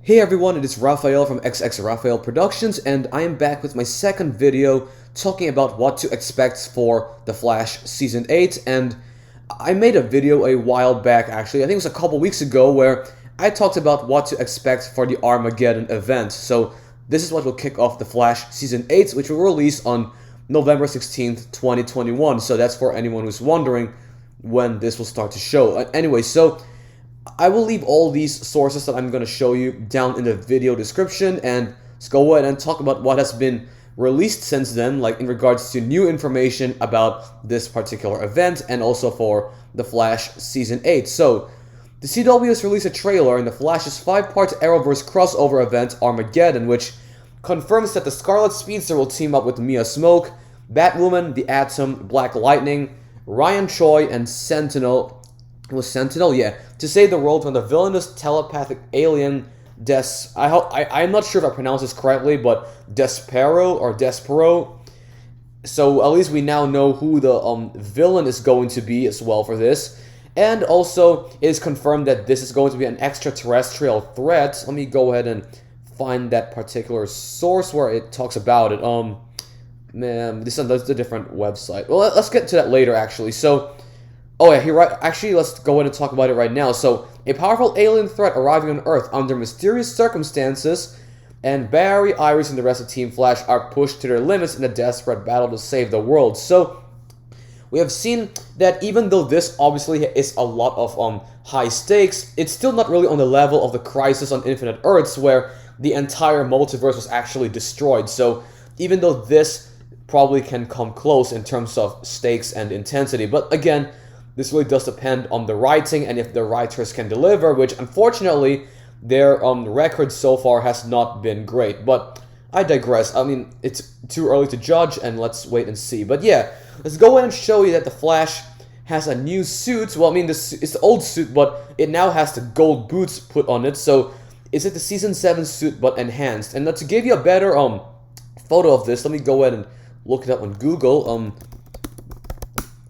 Hey everyone, it is Raphael from XX Raphael Productions, and I am back with my second video talking about what to expect for The Flash Season 8, and I made a video a while back actually, I think it was a couple weeks ago, where I talked about what to expect for the Armageddon event. So this is what will kick off The Flash Season 8, which will release on November 16th, 2021, so that's for anyone who's wondering when this will start to show. Anyway, so I will leave all these sources that I'm going to show you down in the video description, and let's go ahead and talk about what has been released since then, like in regards to new information about this particular event and also for The Flash Season 8. So, the CW has released a trailer in The Flash's 5-part Arrowverse crossover event, Armageddon, which confirms that the Scarlet Speedster will team up with Mia Smoke, Batwoman, the Atom, Black Lightning, Ryan Choi, and Sentinel. It was Sentinel, yeah, to save the world from the villainous telepathic alien I'm not sure if I pronounced this correctly, but Despero. So at least we now know who the villain is going to be as well for this. And also, it is confirmed that this is going to be an extraterrestrial threat. Let me go ahead and find that particular source where it talks about it. Man, this is a different website. Well, let's get to that later, actually. So, oh yeah, right. Actually, let's go ahead and talk about it right now. So, a powerful alien threat arriving on Earth under mysterious circumstances, and Barry, Iris, and the rest of Team Flash are pushed to their limits in a desperate battle to save the world. So, we have seen that even though this obviously is a lot of high stakes, it's still not really on the level of the Crisis on Infinite Earths, where the entire multiverse was actually destroyed. So, even though this probably can come close in terms of stakes and intensity, but again, this really does depend on the writing and if the writers can deliver, which unfortunately their record so far has not been great. But I digress. I mean, it's too early to judge, and let's wait and see. But yeah, let's go ahead and show you that the Flash has a new suit. Well, I mean, it's the old suit, but it now has the gold boots put on it. So it's like the Season 7 suit, but enhanced. And to give you a better photo of this, let me go ahead and look it up on Google.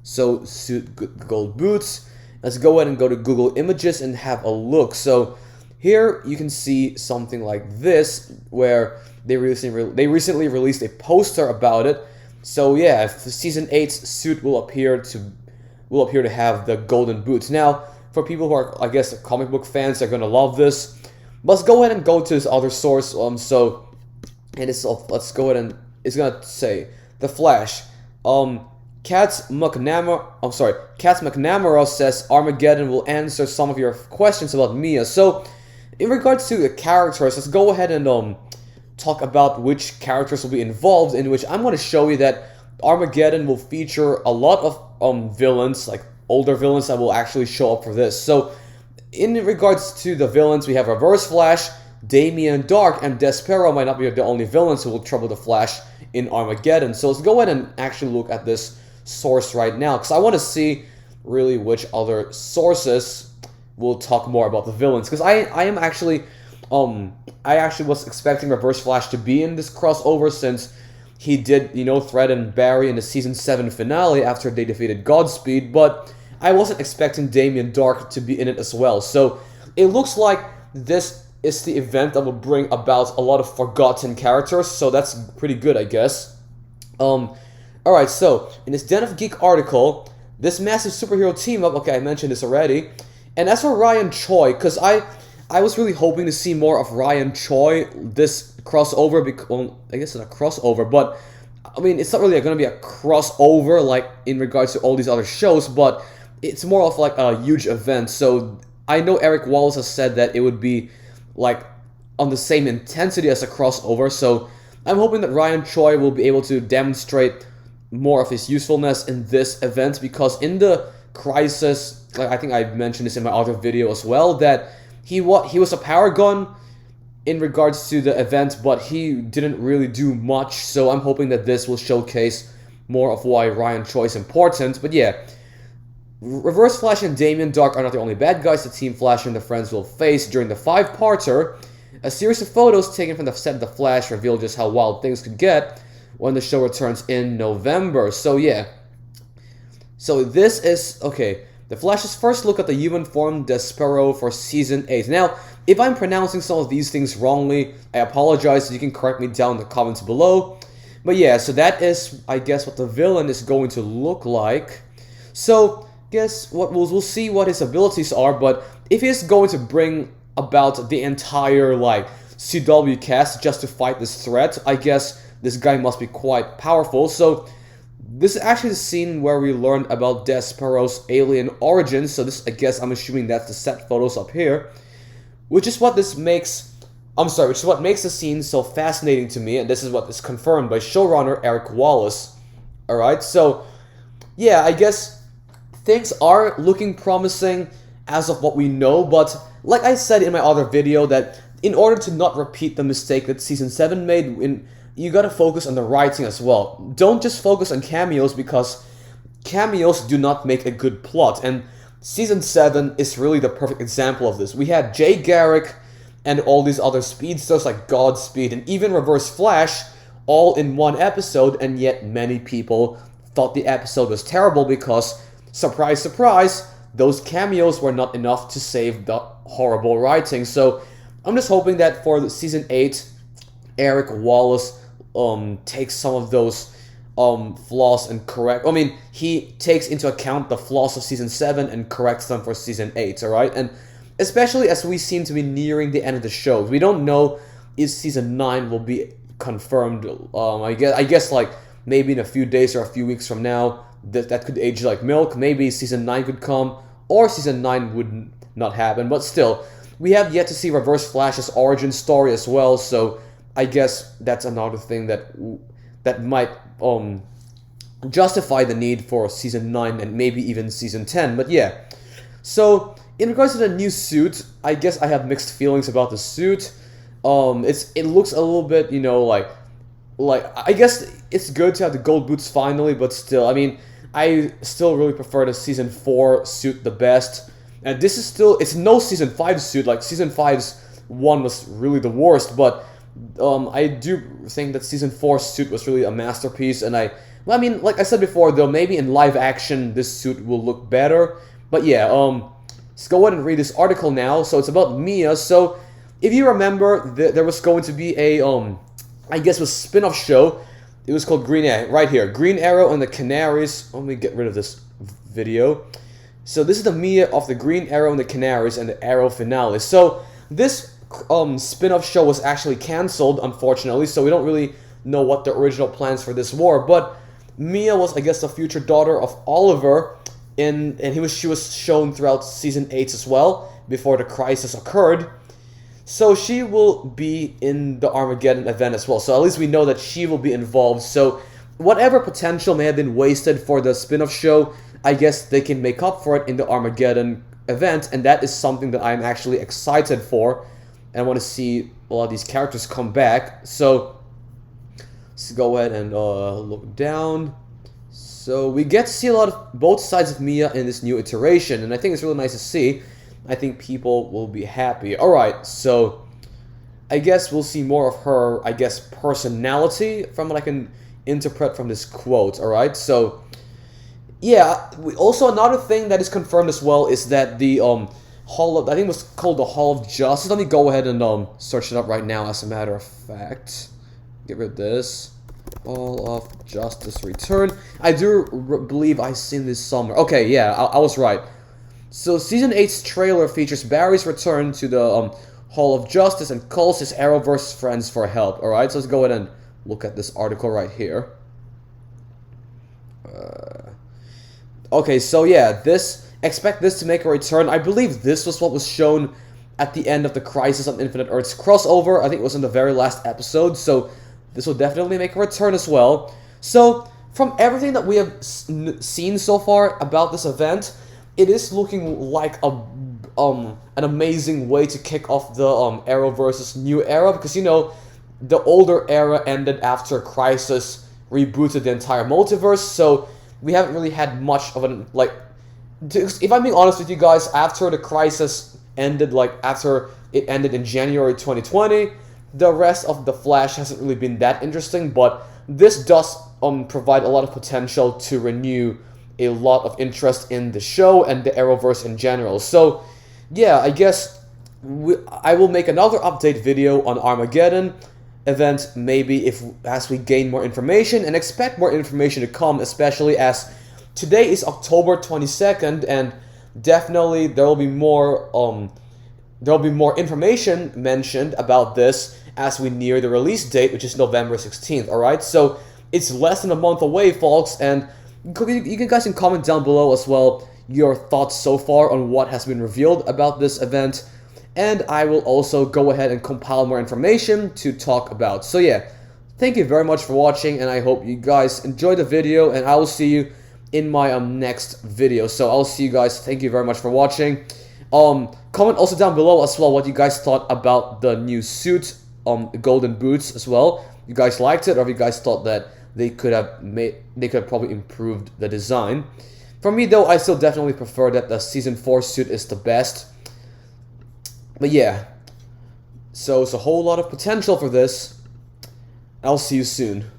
So, suit gold boots. Let's go ahead and go to Google Images and have a look. So, here you can see something like this, where they recently released a poster about it. So yeah, the Season 8's suit will appear to have the golden boots. Now, for people who are, I guess, comic book fans, are gonna love this. Let's go ahead and go to this other source. Let's go ahead and it's gonna say The Flash. Kat McNamara says Armageddon will answer some of your questions about Mia. So, in regards to the characters, let's go ahead and talk about which characters will be involved, in which I'm going to show you that Armageddon will feature a lot of villains, like older villains that will actually show up for this. So, in regards to the villains, we have Reverse Flash, Damian Dark, and Despero might not be the only villains who will trouble the Flash in Armageddon. So let's go ahead and actually look at this source right now, because I want to see really which other sources will talk more about the villains, because I actually was expecting Reverse Flash to be in this crossover, since he did, threaten Barry in the Season 7 finale after they defeated Godspeed, but I wasn't expecting Damian Dark to be in it as well. So it looks like this is the event that will bring about a lot of forgotten characters, so that's pretty good, I guess. Alright, so, in this Den of Geek article, this massive superhero team-up, okay, I mentioned this already, and as for Ryan Choi, because I was really hoping to see more of Ryan Choi this crossover, well, I guess it's a crossover, but, I mean, it's not really going to be a crossover, like, in regards to all these other shows, but it's more of, like, a huge event, so I know Eric Wallace has said that it would be, like, on the same intensity as a crossover, so I'm hoping that Ryan Choi will be able to demonstrate more of his usefulness in this event, because in the Crisis, like I think I mentioned this in my other video as well, that he was a paragon in regards to the event, but he didn't really do much, so I'm hoping that this will showcase more of why Ryan Choi is important. But yeah, Reverse Flash and Damian Dark are not the only bad guys that Team Flash and the friends will face during the 5-parter. A series of photos taken from the set of The Flash reveal just how wild things could get when the show returns in November. So yeah, so this is, okay, The Flash's first look at the human form Despero for Season 8. Now, If I'm pronouncing some of these things wrongly, I apologize. You can correct me down in the comments below. But yeah, so that is, I guess, what the villain is going to look like. So, guess what we'll see what his abilities are, but if he's going to bring about the entire, like, CW cast just to fight this threat, I guess this guy must be quite powerful. So, this is actually the scene where we learned about Despero's alien origins. So this, I guess, I'm assuming that's the set photos up here. Which is what makes the scene so fascinating to me, and this is what is confirmed by showrunner Eric Wallace. Alright, so, yeah, I guess things are looking promising as of what we know, but like I said in my other video, that in order to not repeat the mistake that Season 7 made, you gotta focus on the writing as well. Don't just focus on cameos, because cameos do not make a good plot, and Season 7 is really the perfect example of this. We had Jay Garrick and all these other speedsters like Godspeed and even Reverse Flash all in one episode, and yet many people thought the episode was terrible because, surprise, surprise, those cameos were not enough to save the horrible writing. So I'm just hoping that for the Season 8, Eric Wallace takes some of those flaws and he takes into account the flaws of Season 7 and corrects them for Season 8, alright? And especially as we seem to be nearing the end of the show. We don't know if Season 9 will be confirmed, I guess like maybe in a few days or a few weeks from now. That could age like milk. Maybe Season 9 could come, or Season 9 would not happen, but still, we have yet to see Reverse Flash's origin story as well, so I guess that's another thing that might justify the need for Season 9 and maybe even Season 10, but yeah. So, in regards to the new suit, I guess I have mixed feelings about the suit. It looks a little bit, you know, like I guess it's good to have the gold boots finally, but still, I mean, I still really prefer the Season 4 suit the best. And this is still, it's no Season 5 suit, like Season 5's one was really the worst, but I do think that Season 4 suit was really a masterpiece, and I mean, like I said before, though, maybe in live action this suit will look better. But yeah, let's go ahead and read this article now. So it's about Mia. So if you remember, there was going to be a, I guess, a spin-off show. It was called Green Arrow, right here. Green Arrow and the Canaries. Let me get rid of this video. So this is the Mia of the Green Arrow and the Canaries and the Arrow finale. So this spin-off show was actually cancelled, unfortunately, so we don't really know what the original plans for this were. But Mia was, I guess, the future daughter of Oliver, and she was shown throughout Season 8 as well, before the crisis occurred. So she will be in the Armageddon event as well. So at least we know that she will be involved. So whatever potential may have been wasted for the spin-off show, I guess they can make up for it in the Armageddon event. And that is something that I'm actually excited for. And I want to see a lot of these characters come back. So let's go ahead and look down. So we get to see a lot of both sides of Mia in this new iteration. And I think it's really nice to see. I think people will be happy. Alright, so I guess we'll see more of her, I guess, personality from what I can interpret from this quote. Alright, so yeah, also another thing that is confirmed as well is that the Hall of, I think it was called the Hall of Justice. Let me go ahead and search it up right now as a matter of fact. Get rid of this. Hall of Justice return. I do believe I've seen this somewhere. Okay, yeah, I was right. So Season 8's trailer features Barry's return to the Hall of Justice and calls his Arrowverse friends for help. Alright, so let's go ahead and look at this article right here. Okay, so yeah, expect this to make a return. I believe this was what was shown at the end of the Crisis on Infinite Earths crossover. I think it was in the very last episode, so this will definitely make a return as well. So, from everything that we have seen so far about this event, it is looking like an amazing way to kick off the Arrowverse's new era, because, you know, the older era ended after Crisis rebooted the entire multiverse, so we haven't really had much of an, like, if I'm being honest with you guys, after the Crisis ended, like, after it ended in January 2020, the rest of The Flash hasn't really been that interesting, but this does provide a lot of potential to renew a lot of interest in the show and the Arrowverse in general. So, yeah, I guess I will make another update video on Armageddon event, maybe as we gain more information, and expect more information to come, especially as today is October 22nd, and definitely there will be more information mentioned about this as we near the release date, which is November 16th. All right, so it's less than a month away, folks, and you guys can comment down below as well your thoughts so far on what has been revealed about this event, and I will also go ahead and compile more information to talk about. So yeah, thank you very much for watching, and I hope you guys enjoyed the video, and I will see you in my next video. So I'll see you guys. Thank you very much for watching. Comment also down below as well what you guys thought about the new suit, golden boots as well. You guys liked it, or if you guys thought that they could have probably improved the design. For me though, I still definitely prefer that the Season 4 suit is the best. But yeah, so it's a whole lot of potential for this. I'll see you soon.